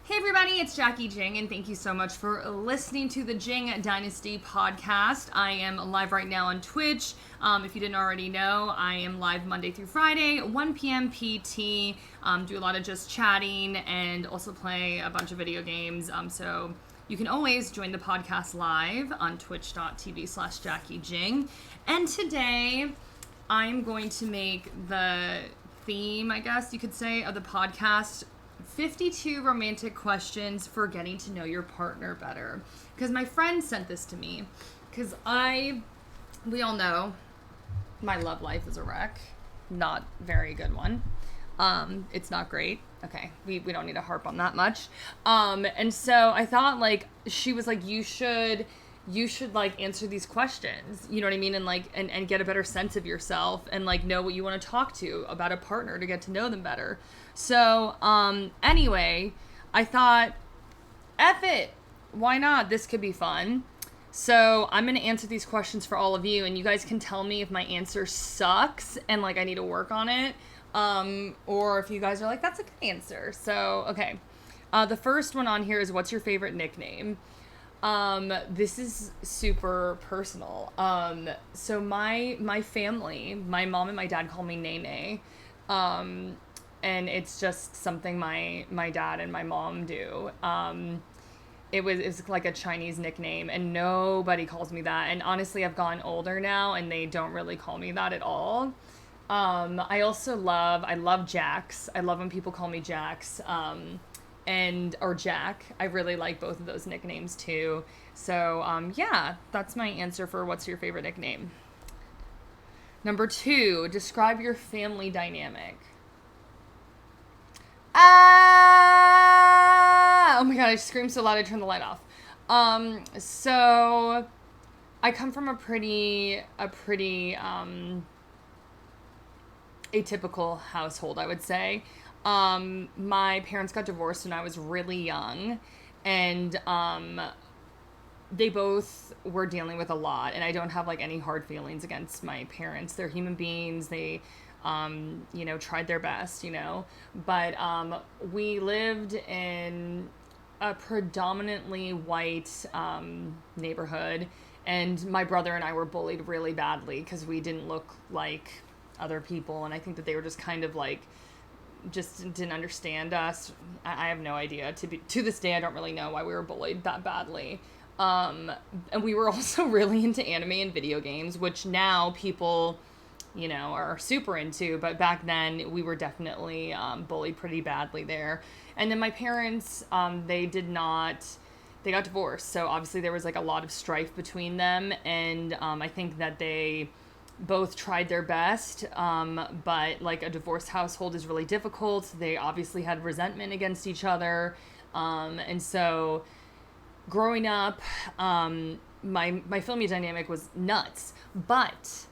Hey everybody, it's Jacki Jing, and thank you so much for listening to the Jing Dynasty podcast. I am live right now on Twitch. If you didn't already know, I am live Monday through Friday, 1 p.m. PT. Do a lot of just chatting and also play a bunch of video games. So you can always join the podcast live on twitch.tv/JackiJing. And today I'm going to make the theme, I guess you could say, of the podcast 52 romantic questions for getting to know your partner better. Because my friend sent this to me. Because we all know my love life is a wreck. Not very good one. It's not great. Okay, we don't need to harp on that much. And so I thought, she was like, you should answer these questions, you know what I mean? And get a better sense of yourself and know what you want to talk to about a partner to get to know them better. So, anyway, I thought, F it. Why not? This could be fun. So I'm going to answer these questions for all of you, and you guys can tell me if my answer sucks and I need to work on it. Or if you guys are like, that's a good answer. So, okay. The first one on here is, what's your favorite nickname? This is super personal. So my family, my mom and my dad call me Nene. And it's just something my dad and my mom do. It was like a Chinese nickname, and nobody calls me that. And honestly, I've gotten older now, and they don't really call me that at all. I love Jax. I love when people call me Jax. Or Jack. I really like both of those nicknames too. So, yeah, that's my answer for what's your favorite nickname. Number 2, describe your family dynamic. Oh my god, I screamed so loud I turned the light off. So I come from a pretty atypical household, I would say. My parents got divorced when I was really young, and they both were dealing with a lot, and I don't have any hard feelings against my parents. They're human beings. They tried their best, but we lived in a predominantly white neighborhood, and my brother and I were bullied really badly because we didn't look like other people, and I think that they were just kind of just didn't understand us. I have no idea. To this day, I don't really know why we were bullied that badly. And we were also really into anime and video games, which now people, are super into. But back then, we were definitely bullied pretty badly there. And then my parents, they got divorced. So obviously there was a lot of strife between them. And I think that they both tried their best, but a divorced household is really difficult. They obviously had resentment against each other, and so growing up, my family dynamic was nuts, but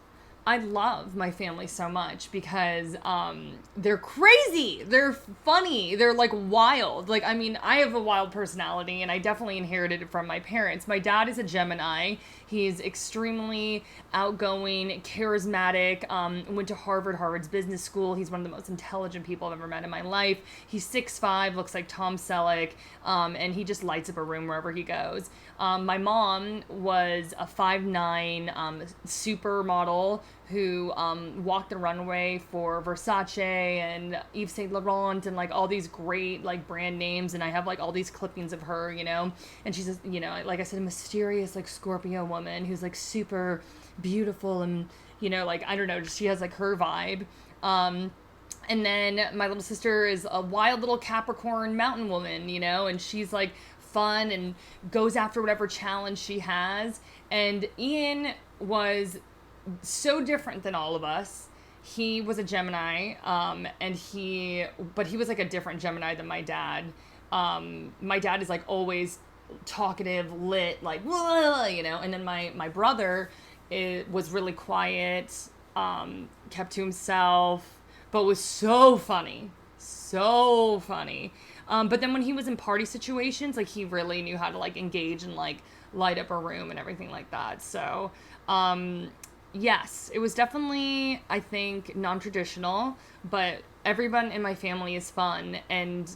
I love my family so much because they're crazy, they're funny, they're wild. I have a wild personality, and I definitely inherited it from my parents. My dad is a Gemini. He's extremely outgoing, charismatic, went to Harvard's business school. He's one of the most intelligent people I've ever met in my life. He's 6'5", looks like Tom Selleck, and he just lights up a room wherever he goes. My mom was a 5'9", supermodel who walked the runway for Versace and Yves Saint Laurent and all these great brand names, and I have all these clippings of her, and she's just, like I said, a mysterious Scorpio woman who's super beautiful, and I don't know, she has her vibe. And then my little sister is a wild little Capricorn mountain woman, and she's fun and goes after whatever challenge she has. And Ian was so different than all of us. He was a Gemini, but he was a different Gemini than my dad. My dad is always talkative, lit, and then my brother was really quiet, kept to himself, but was so funny. But then when he was in party situations, he really knew how to engage and light up a room and everything like that. So yes, it was definitely, I think, non-traditional, but everyone in my family is fun, and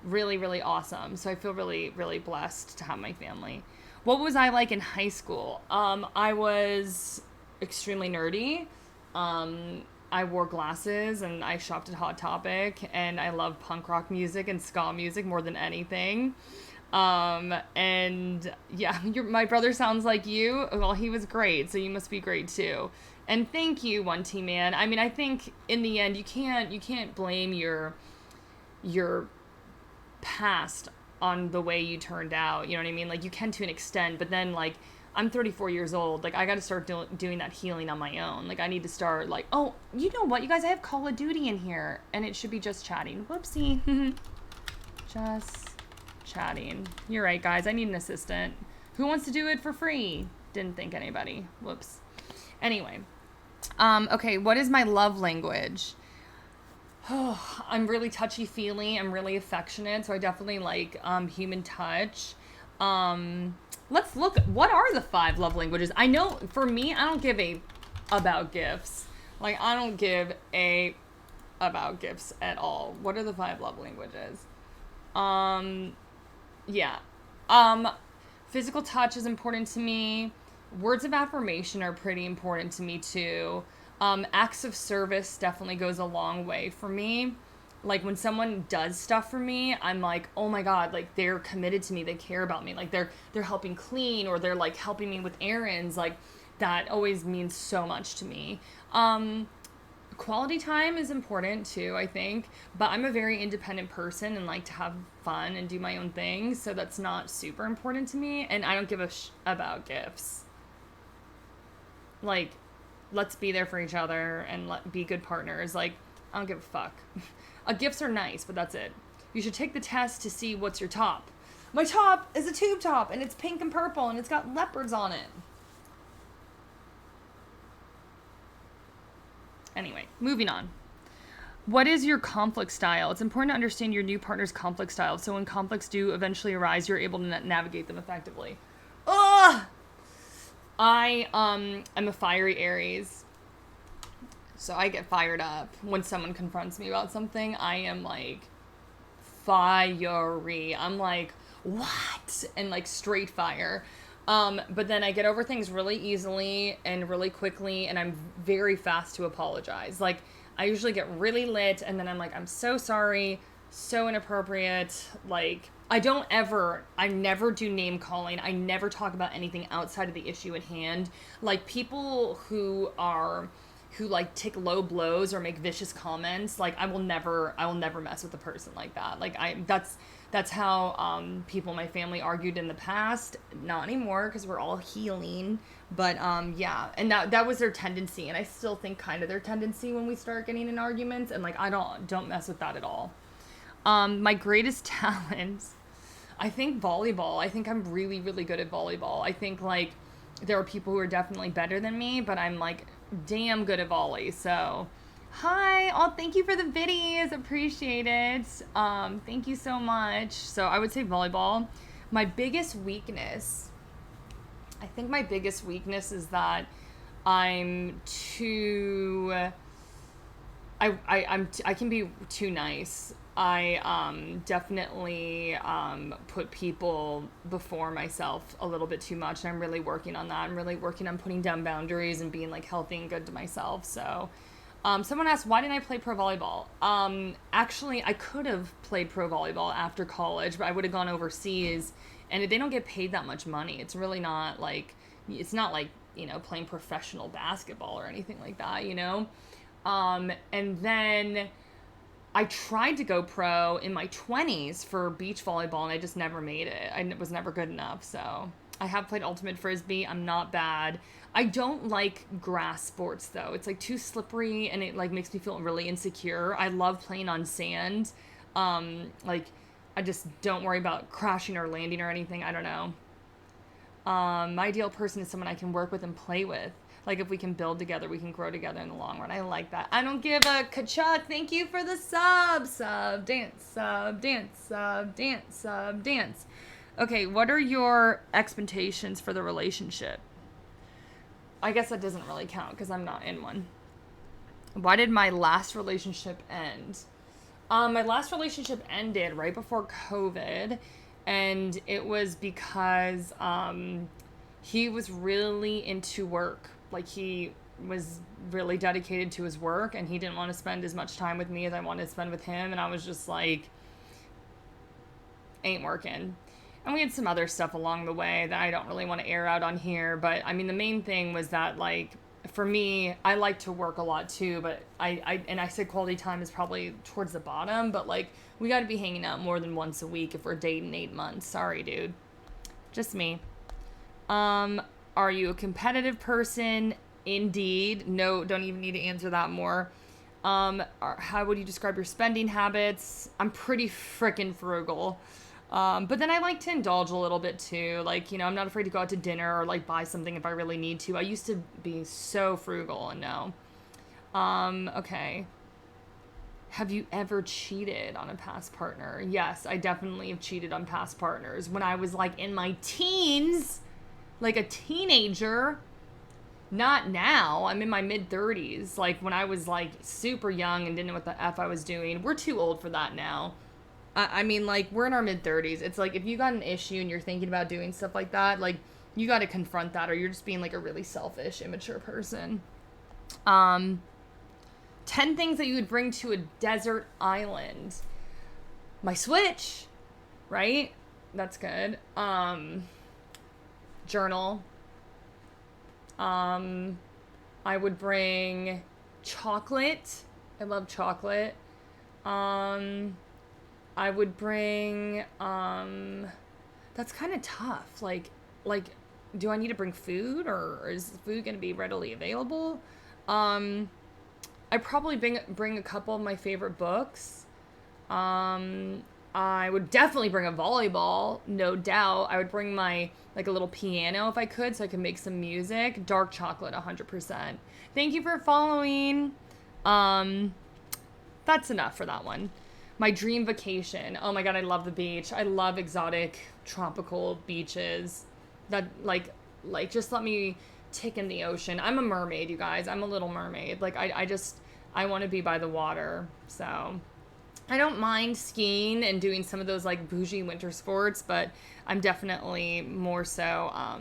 really, really awesome. So I feel really, really blessed to have my family. What was I like in high school? I was extremely nerdy. I wore glasses and I shopped at Hot Topic, and I love punk rock music and ska music more than anything. And yeah, my brother sounds like you. Well, he was great, so you must be great too. And thank you, One T Man. I mean, I think in the end, you can't blame your past on the way you turned out. You know what I mean? Like, you can to an extent, but then, like, I'm 34 years old. Like, I got to start doing that healing on my own. Like, I need to start, like, oh, you know what, you guys, I have Call of Duty in here, and it should be just chatting. Whoopsie. Just chatting. You're right, guys. I need an assistant. Who wants to do it for free? Didn't think anybody. Whoops. Anyway. Okay, what is my love language? Oh, I'm really touchy-feely. I'm really affectionate, so I definitely like human touch. Let's look. What are the 5 love languages? I know, for me, I don't give a about gifts. Like, I don't give a about gifts at all. What are the 5 love languages? Yeah. Physical touch is important to me. Words of affirmation are pretty important to me, too. Acts of service definitely goes a long way for me. Like, when someone does stuff for me, I'm like, oh my God, like, they're committed to me. They care about me. Like, they're helping clean, or they're, like, helping me with errands. Like, that always means so much to me. Quality time is important, too, I think. But I'm a very independent person and like to have fun and do my own things. So that's not super important to me. And I don't give a about gifts. Like, let's be there for each other and be good partners. Like, I don't give a fuck. Gifts are nice, but that's it. You should take the test to see what's your top. My top is a tube top, and it's pink and purple, and it's got leopards on it. Anyway, moving on. What is your conflict style? It's important to understand your new partner's conflict style, so when conflicts do eventually arise, you're able to navigate them effectively. Ugh! I am a fiery Aries. So I get fired up when someone confronts me about something. I am like fiery. I'm like, what? And like straight fire. But then I get over things really easily and really quickly, and I'm very fast to apologize. Like, I usually get really lit, and then I'm like, I'm so sorry, so inappropriate. Like, I never do name calling. I never talk about anything outside of the issue at hand. Like, people who like take low blows or make vicious comments, like, I will never mess with a person like that. Like, that's how people in my family argued in the past. Not anymore, because we're all healing. But yeah, and that was their tendency, and I still think kind of their tendency when we start getting in arguments. And like, I don't mess with that at all. My greatest talent, I think volleyball. I think I'm really, really good at volleyball. I think like there are people who are definitely better than me, but I'm like damn good at volley. So hi, thank you for the biddies, appreciate it. Thank you so much. So I would say volleyball. My biggest weakness, I think my biggest weakness is that I'm too I can be too nice. I definitely put people before myself a little bit too much, and I'm really working on that. I'm really working on putting down boundaries and being like healthy and good to myself. So someone asked, why didn't I play pro volleyball? Actually, I could have played pro volleyball after college, but I would have gone overseas, and they don't get paid that much money. It's really not like, it's not like, you know, playing professional basketball or anything like that, you know? And then I tried to go pro in my 20s for beach volleyball, and I just never made it. I was never good enough. So I have played ultimate frisbee. I'm not bad. I don't like grass sports though. It's like too slippery, and it like makes me feel really insecure. I love playing on sand. Like, I just don't worry about crashing or landing or anything. I don't know. My ideal person is someone I can work with and play with. Like, if we can build together, we can grow together in the long run. I like that. I don't give a Kachuk. Thank you for the sub. Sub, dance, sub, dance, sub, dance, sub, dance. Okay, what are your expectations for the relationship? I guess that doesn't really count because I'm not in one. Why did my last relationship end? My last relationship ended right before COVID, and it was because he was really into work. Like, he was really dedicated to his work, and he didn't want to spend as much time with me as I wanted to spend with him, and I was just like, ain't working. And we had some other stuff along the way that I don't really want to air out on here, but I mean, the main thing was that, like, for me, I like to work a lot too, but I said quality time is probably towards the bottom, but like, we got to be hanging out more than once a week if we're dating 8 months. Sorry, dude. Just me. Are you a competitive person? Indeed. No, don't even need to answer that more. How would you describe your spending habits? I'm pretty freaking frugal. But then I like to indulge a little bit too. Like, you know, I'm not afraid to go out to dinner or like buy something if I really need to. I used to be so frugal and no. Okay. Have you ever cheated on a past partner? Yes, I definitely have cheated on past partners. When I was like in my teens, like a teenager, not now. I'm in my mid-30s. Like when I was like super young and didn't know what the F I was doing. We're too old for that now. I mean, like, we're in our mid-30s. It's like, if you got an issue and you're thinking about doing stuff like that, like, you got to confront that, or you're just being, like, a really selfish, immature person. 10 things that you would bring to a desert island. My Switch, right? That's good. Journal. I would bring chocolate. I love chocolate. I would bring, that's kind of tough. Like, do I need to bring food, or is food going to be readily available? I probably bring a couple of my favorite books. I would definitely bring a volleyball, no doubt. I would bring my, like, a little piano if I could, so I could make some music. Dark chocolate, 100%. Thank you for following. That's enough for that one. My dream vacation. Oh my God, I love the beach. I love exotic tropical beaches. That like just let me tick in the ocean. I'm a mermaid, you guys. I'm a little mermaid. Like I want to be by the water. So I don't mind skiing and doing some of those like bougie winter sports, but I'm definitely more so a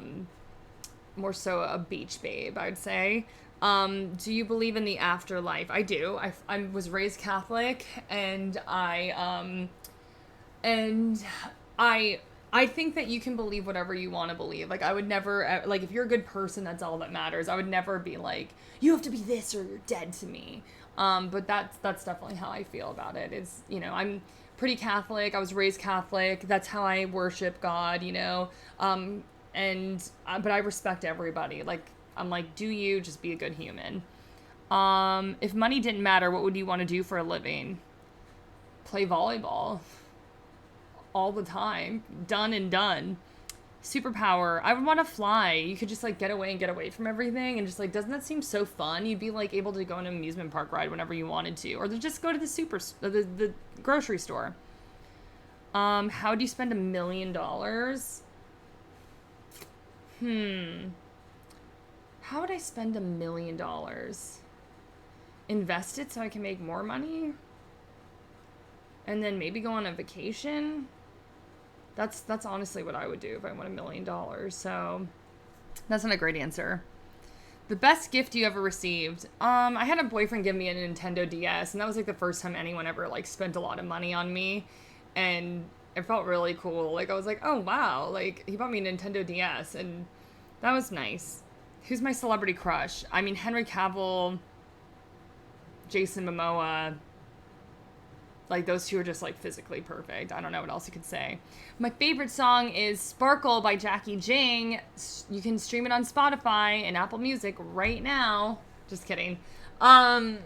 beach babe, I would say. Do you believe in the afterlife? I do. I was raised Catholic, and I think that you can believe whatever you want to believe. Like, I would never, like, if you're a good person, that's all that matters. I would never be like, you have to be this or you're dead to me. But that's definitely how I feel about it. Is, you know, I'm pretty Catholic. I was raised Catholic. That's how I worship God, you know. But I respect everybody. Like, I'm like, do you just be a good human? If money didn't matter, what would you want to do for a living? Play volleyball all the time. Done and done. Superpower. I would want to fly. You could just like get away from everything, and just like, doesn't that seem so fun? You'd be like able to go on an amusement park ride whenever you wanted to, or just go to the grocery store. How do you spend $1 million? How would I spend $1 million? Invest it so I can make more money? And then maybe go on a vacation? That's honestly what I would do if I won $1 million. So that's not a great answer. The best gift you ever received? I had a boyfriend give me a Nintendo DS, and that was like the first time anyone ever like spent a lot of money on me, and it felt really cool. Like, I was like, oh wow, like he bought me a Nintendo DS, and that was nice. Who's my celebrity crush? I mean, Henry Cavill, Jason Momoa. Like, those two are just, like, physically perfect. I don't know what else you could say. My favorite song is Sparkle by Jacki Jing. You can stream it on Spotify and Apple Music right now. Just kidding. Man,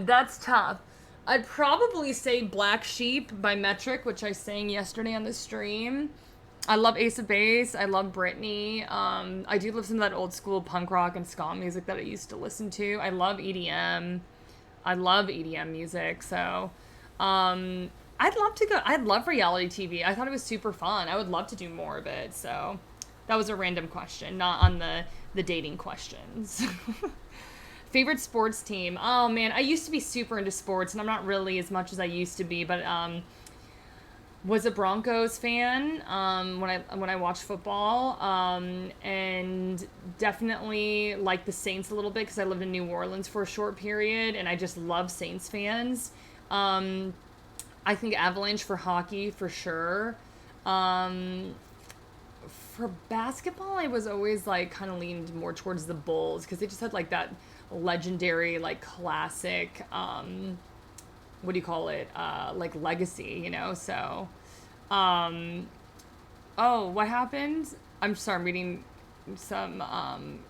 that's tough. I'd probably say Black Sheep by Metric, which I sang yesterday on the stream. I love Ace of Base. I love Britney. I do listen to that old school punk rock and ska music that I used to listen to. I love EDM. I love EDM music. So, I'd love reality TV. I thought it was super fun. I would love to do more of it. So that was a random question, not on the dating questions. Favorite sports team? Oh man, I used to be super into sports, and I'm not really as much as I used to be, but was a Broncos fan when I watched football, and definitely like the Saints a little bit because I lived in New Orleans for a short period, and I just love Saints fans. I think Avalanche for hockey for sure. Um, for basketball, I was always like kind of leaned more towards the Bulls because they just had like that legendary, like classic, what do you call it? Like legacy, you know? So, um, oh, what happened? I'm sorry, I'm reading some,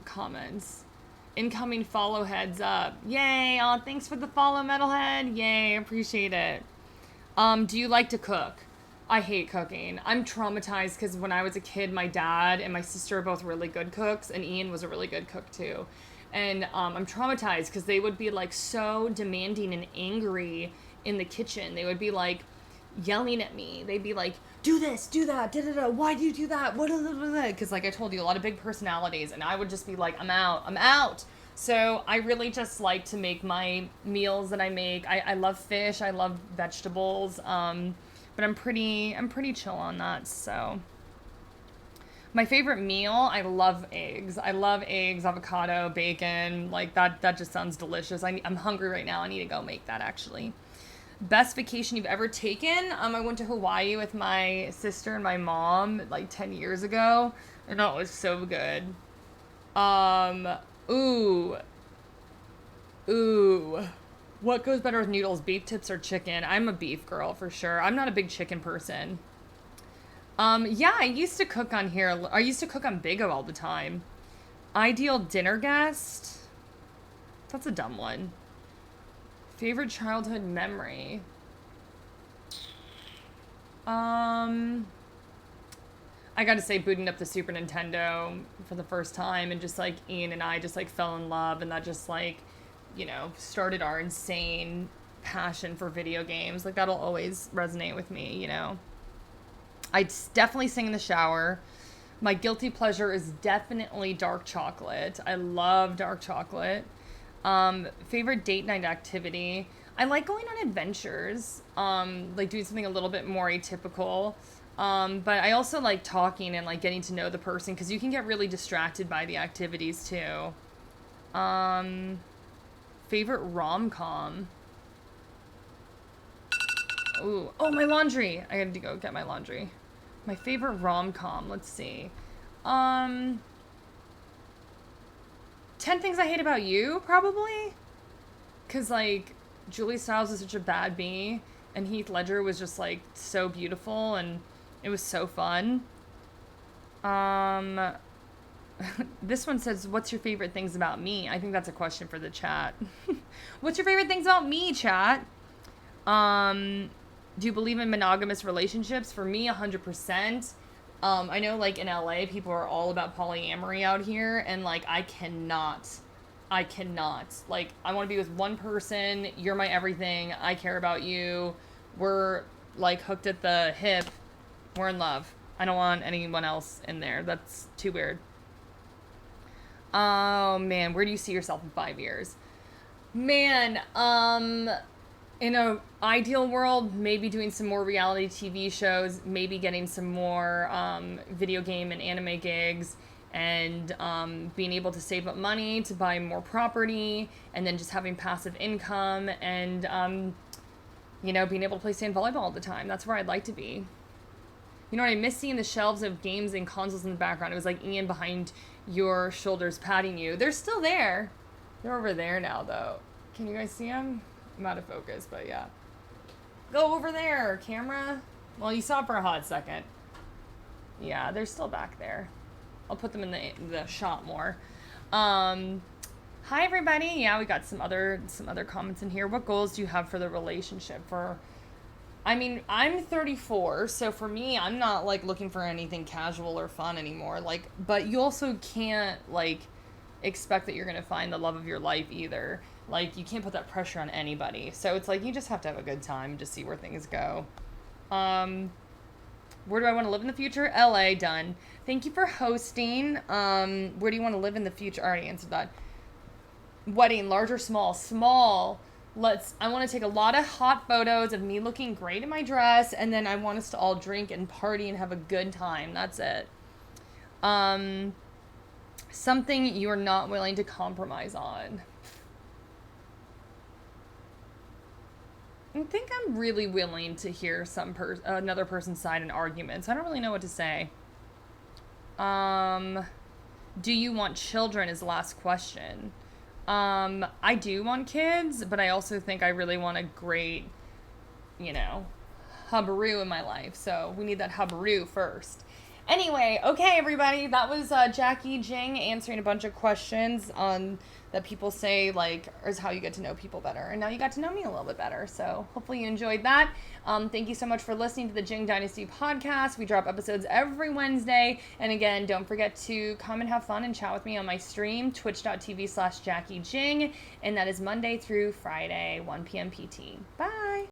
comments. Incoming follow heads up. Yay. Oh, thanks for the follow, Metalhead. Yay. Appreciate it. Do you like to cook? I hate cooking. I'm traumatized because when I was a kid, my dad and my sister are both really good cooks, and Ian was a really good cook too. And I'm traumatized because they would be like so demanding and angry in the kitchen. They would be like yelling at me. They'd be like, "Do this, do that, da da da. Why do you do that? What?" Because like I told you, a lot of big personalities, and I would just be like, "I'm out, I'm out." So I really just like to make my meals that I make. I love fish. I love vegetables. But I'm pretty chill on that. So my favorite meal, I love eggs. I love eggs, avocado, bacon. Like that just sounds delicious. I'm hungry right now. I need to go make that actually. Best vacation you've ever taken? I went to Hawaii with my sister and my mom like 10 years ago, and that was so good. Um, ooh, ooh. What goes better with noodles, beef tips or chicken? I'm a beef girl for sure. I'm not a big chicken person. Yeah, I used to cook on here. I used to cook on Bigo all the time. Ideal dinner guest? That's a dumb one. Favorite childhood memory? I gotta say, booting up the Super Nintendo for the first time, and just like Ian and I just like fell in love, and that just like, you know, started our insane passion for video games. Like that'll always resonate with me, you know. I definitely sing in the shower. My guilty pleasure is definitely dark chocolate. I love dark chocolate. Favorite date night activity. I like going on adventures. Like doing something a little bit more atypical. But I also like talking and like getting to know the person because you can get really distracted by the activities too. Favorite rom-com. Ooh. Oh, my laundry. I had to go get my laundry. My favorite rom-com. Let's see. 10 Things I Hate About You, probably. Because, like, Julie Stiles is such a bad bee, and Heath Ledger was just, like, so beautiful, and it was so fun. This one says, what's your favorite things about me? I think that's a question for the chat. What's your favorite things about me, chat? Do you believe in monogamous relationships? For me, 100%. I know, like, in LA, people are all about polyamory out here, and, like, I cannot. Like, I want to be with one person. You're my everything. I care about you. We're, like, hooked at the hip. We're in love. I don't want anyone else in there. That's too weird. Oh, man. Where do you see yourself in 5 years? Man, in a ideal world, maybe doing some more reality TV shows, maybe getting some more video game and anime gigs, and being able to save up money to buy more property, and then just having passive income, and you know, being able to play sand volleyball all the time. That's where I'd like to be. You know what I miss, seeing the shelves of games and consoles in the background. It was like Ian behind your shoulders patting you. They're still there. They're over there now, though. Can you guys see them? I'm out of focus, but yeah. Go over there, camera. Well, you saw it for a hot second. Yeah, they're still back there. I'll put them in the shot more. Hi everybody. Yeah, we got some other comments in here. What goals do you have for the relationship? I mean, I'm 34, so for me, I'm not like looking for anything casual or fun anymore. Like, but you also can't like expect that you're gonna find the love of your life either. Like, you can't put that pressure on anybody. So it's like, you just have to have a good time to see where things go. Where do I want to live in the future? LA, done. Thank you for hosting. Where do you want to live in the future? I already answered that. wedding, large or small? Small. I want to take a lot of hot photos of me looking great in my dress, and then I want us to all drink and party and have a good time. That's it. Something you're not willing to compromise on. I think I'm really willing to hear another person's side in arguments. I don't really know what to say. Do you want children is the last question. I do want kids, but I also think I really want a great, hubbaroo in my life. So we need that hubbaroo first. Anyway, okay, everybody, that was Jacki, Jing answering a bunch of questions that people say, is how you get to know people better. And now you got to know me a little bit better. So hopefully you enjoyed that. Thank you so much for listening to the Jing Dynasty podcast. We drop episodes every Wednesday. And again, don't forget to come and have fun and chat with me on my stream, twitch.tv/JackiJing. And that is Monday through Friday, 1 p.m. PT. Bye.